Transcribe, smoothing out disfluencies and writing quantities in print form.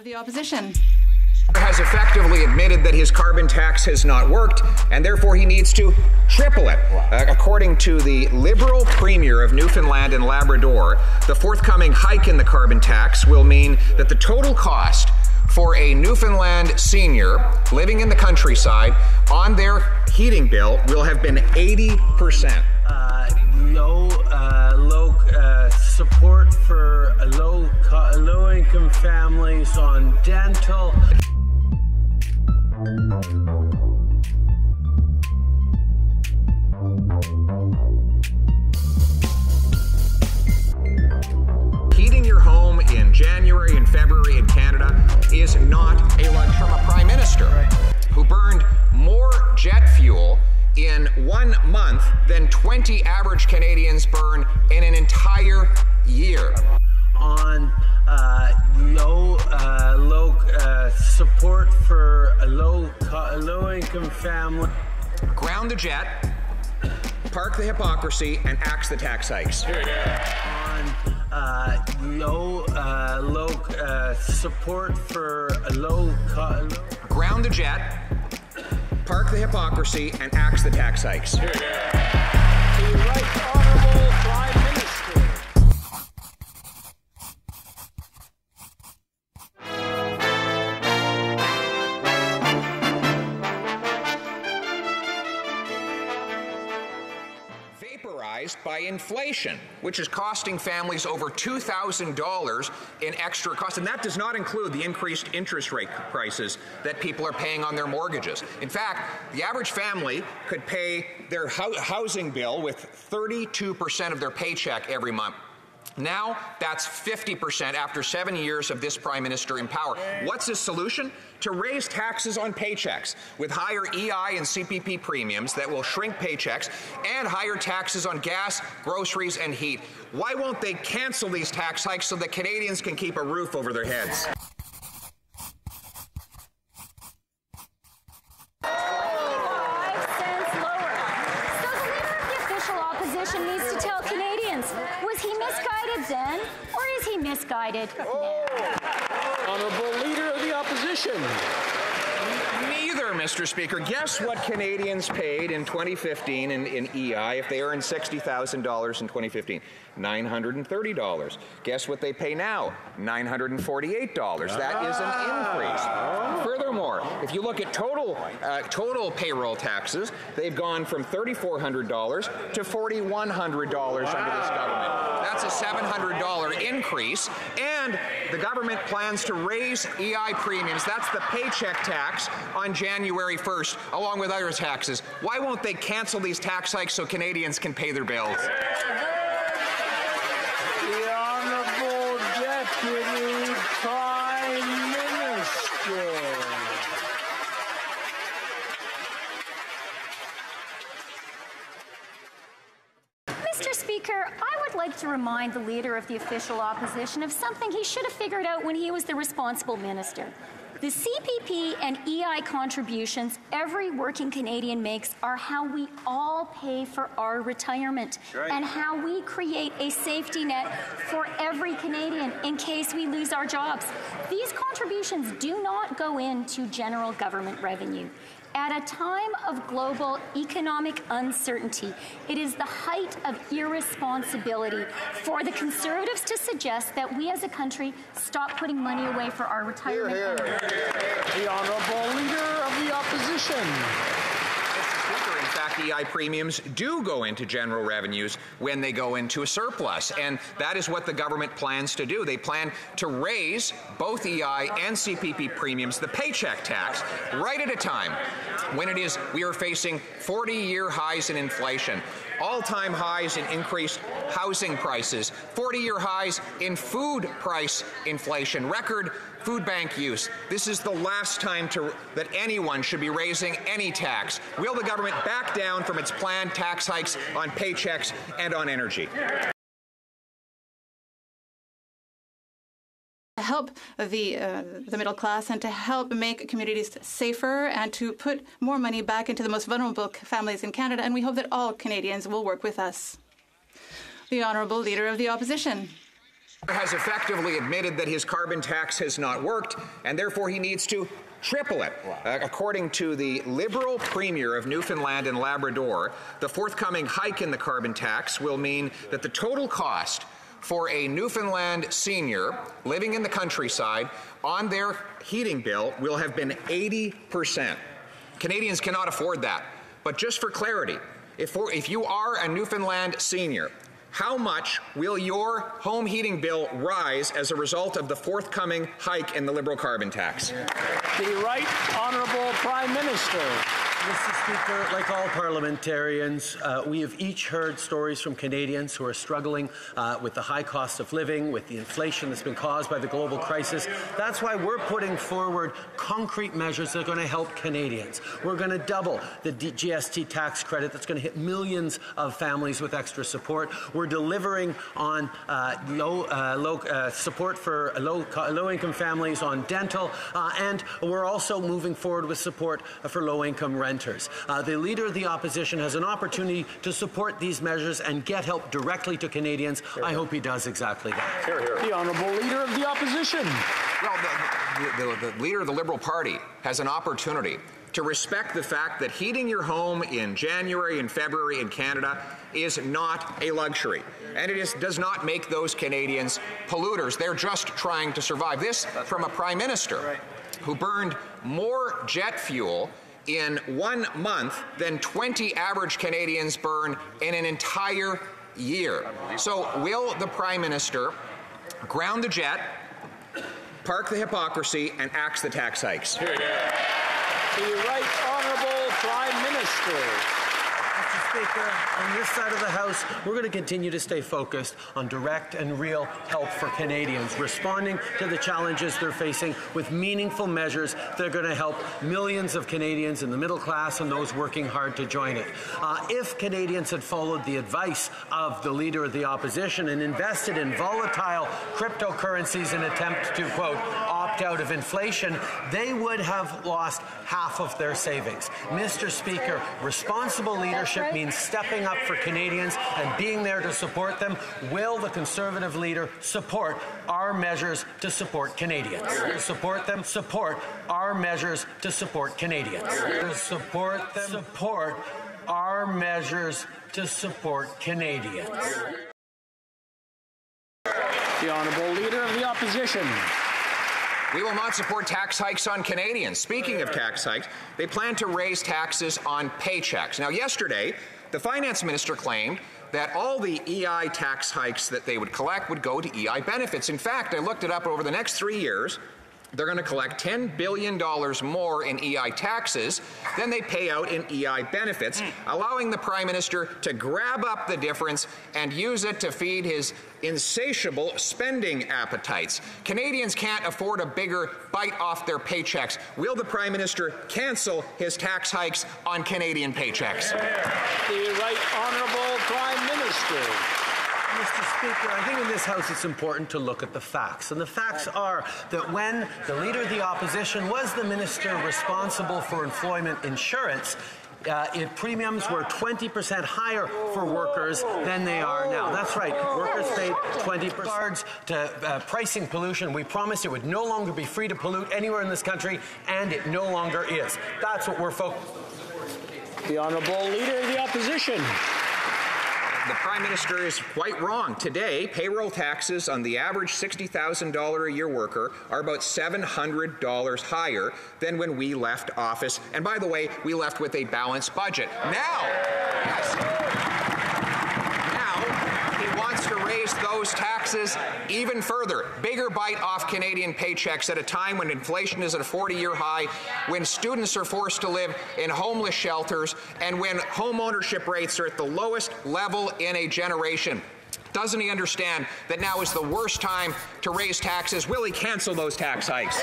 The opposition has effectively admitted that his carbon tax has not worked, and therefore he needs to triple it. According to the Liberal Premier of Newfoundland and Labrador, the forthcoming hike in the carbon tax will mean that the total cost for a Newfoundland senior living in the countryside on their heating bill will have been 80%. Support for low-income families on dental. Heating your home in January and February in Canada is not a lunch from a prime minister who burned more jet fuel in 1 month than 20 average Canadians burn in an entire year. On support for low-income family. Ground the jet, park the hypocrisy, and axe the tax hikes. On support for ground the jet, park the hypocrisy, and axe the tax hikes. The Right Honourable Prime Minister. Vaporized by inflation, which is costing families over $2,000 in extra cost. And that does not include the increased interest rate prices that people are paying on their mortgages. In fact, the average family could pay their housing bill with 32% of their paycheck every month. Now, that's 50% after 7 years of this Prime Minister in power. What's his solution? To raise taxes on paychecks with higher EI and CPP premiums that will shrink paychecks and higher taxes on gas, groceries, and heat. Why won't they cancel these tax hikes so that Canadians can keep a roof over their heads? Then, or is he misguided now? Honourable Leader of the Opposition. Neither, Mr. Speaker. Guess what Canadians paid in 2015 in EI if they earned $60,000 in 2015? $930. Guess what they pay now? $948. That is an increase. Furthermore, if you look at total payroll taxes, they've gone from $3,400 to $4,100 under this government. That's a $700 increase, and the government plans to raise EI premiums. That's the paycheck tax on January 1st, along with other taxes. Why won't they cancel these tax hikes so Canadians can pay their bills? The Honourable Deputy Prime Minister. Mr. Speaker, I would like to remind the Leader of the Official Opposition of something he should have figured out when he was the responsible minister. The CPP and EI contributions every working Canadian makes are how we all pay for our retirement and how we create a safety net for every Canadian in case we lose our jobs. These contributions do not go into general government revenue. At a time of global economic uncertainty, it is the height of irresponsibility for the Conservatives to suggest that we as a country stop putting money away for our retirement. The Honourable Leader of the Opposition. In fact, EI premiums do go into general revenues when they go into a surplus, and that is what the government plans to do. They plan to raise both EI and CPP premiums, the paycheck tax, right at a time when we are facing 40-year highs in inflation, all-time highs in increased housing prices, 40-year highs in food price inflation, record food bank use. This is the last time that anyone should be raising any tax. Will the government back down from its planned tax hikes on paychecks and on energy? To help the middle class and to help make communities safer and to put more money back into the most vulnerable families in Canada, and we hope that all Canadians will work with us. The Honourable Leader of the Opposition. has effectively admitted that his carbon tax has not worked, and therefore he needs to triple it. According to the Liberal Premier of Newfoundland and Labrador, the forthcoming hike in the carbon tax will mean that the total cost for a Newfoundland senior living in the countryside on their heating bill will have been 80%. Canadians cannot afford that. But just for clarity, if you are a Newfoundland senior, how much will your home heating bill rise as a result of the forthcoming hike in the Liberal carbon tax? The Right Honourable Prime Minister. Mr. Speaker, like all parliamentarians, we have each heard stories from Canadians who are struggling with the high cost of living, with the inflation that's been caused by the global crisis. That's why we're putting forward concrete measures that are going to help Canadians. We're going to double the GST tax credit that's going to hit millions of families with extra support. We're delivering on support for low-income families on dental, and we're also moving forward with support for low-income renters. The Leader of the Opposition has an opportunity to support these measures and get help directly to Canadians. I hope he does exactly that. The Honourable Leader of the Opposition. Well, the Leader of the Liberal Party has an opportunity to respect the fact that heating your home in January and February in Canada is not a luxury. And it does not make those Canadians polluters. They're just trying to survive. This from a Prime Minister who burned more jet fuel in 1 month than 20 average Canadians burn in an entire year. So will the Prime Minister ground the jet, park the hypocrisy, and axe the tax hikes? The Right Honourable Prime Minister. Mr. Speaker, on this side of the House, we're going to continue to stay focused on direct and real help for Canadians, responding to the challenges they're facing with meaningful measures that are going to help millions of Canadians in the middle class and those working hard to join it. If Canadians had followed the advice of the Leader of the Opposition and invested in volatile cryptocurrencies in an attempt to, quote, opt out of inflation, they would have lost half of their savings. Mr. Speaker, responsible leadership means stepping up for Canadians and being there to support them. Will the Conservative leader support our measures to support Canadians? Support them, support our measures to support Canadians. Support them, support our measures to support Canadians. The Honourable Leader of the Opposition. We will not support tax hikes on Canadians. Speaking of tax hikes, they plan to raise taxes on paychecks. Now, yesterday, the Finance Minister claimed that all the EI tax hikes that they would collect would go to EI benefits. In fact, I looked it up. Over the next 3 years, they're going to collect $10 billion more in EI taxes than they pay out in EI benefits, allowing the Prime Minister to grab up the difference and use it to feed his insatiable spending appetites. Canadians can't afford a bigger bite off their paychecks. Will the Prime Minister cancel his tax hikes on Canadian paychecks? The Right Honourable Prime Minister. Mr. Speaker, I think in this House it's important to look at the facts. And the facts are that when the Leader of the Opposition was the Minister responsible for employment insurance, premiums were 20% higher for workers than they are now. That's right. Workers paid 20% regards to pricing pollution. We promised it would no longer be free to pollute anywhere in this country, and it no longer is. That's what we're focused on. The Honourable Leader of the Opposition. The Prime Minister is quite wrong. Today, payroll taxes on the average $60,000 a year worker are about $700 higher than when we left office. And by the way, we left with a balanced budget. Now, he wants to raise those taxes even further. Bigger bite off Canadian paychecks at a time when inflation is at a 40-year high, when students are forced to live in homeless shelters, and when home ownership rates are at the lowest level in a generation. Doesn't he understand that now is the worst time to raise taxes? Will he cancel those tax hikes?